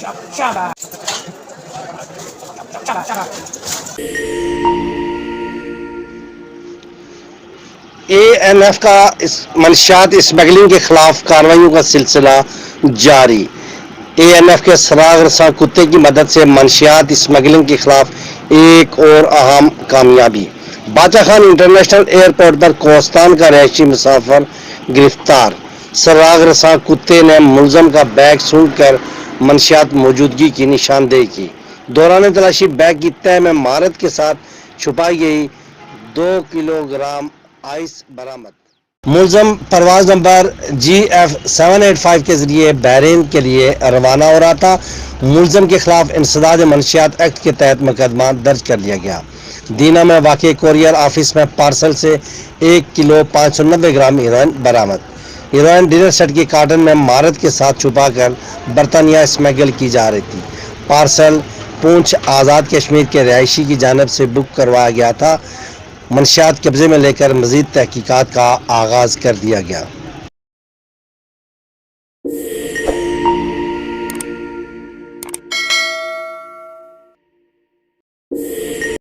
ANF کا منشیات smuggling کے خلاف کارروائیوں کا سلسلہ جاری۔ ANF کے سراغ رساں کتے کی مدد سے منشیات اسمگلنگ کے خلاف ایک اور اہم کامیابی۔ باچا خان انٹرنیشنل ایئرپورٹ پر کوہستان کا رہائشی مسافر گرفتار۔ سراغ رساں کتے نے ملزم کا بیگ سونگھ کر منشیات موجودگی کی نشاندہی کی۔ دوران تلاشی بیگ کی تہہ میں مہارت کے ساتھ چھپائی گئی 2 کلو گرام آئس برآمد۔ ملزم پرواز نمبر GF 785 کے ذریعے بحرین کے لیے روانہ ہو رہا تھا۔ ملزم کے خلاف انسداد منشیات ایکٹ کے تحت مقدمہ درج کر لیا گیا۔ دینا میں واقع کوریئر آفس میں پارسل سے 1 کلو 590 گرام ہیروئن برآمد۔ ہیروئن ڈنر سیٹ کی کارٹن میں مہارت کے ساتھ چھپا کر برطانیہ اسمگل کی جا رہی تھی۔ پارسل پونچھ آزاد کشمیر کے رہائشی کی جانب سے بک کروایا گیا تھا۔ منشیات قبضے میں لے کر مزید تحقیقات کا آغاز کر دیا گیا۔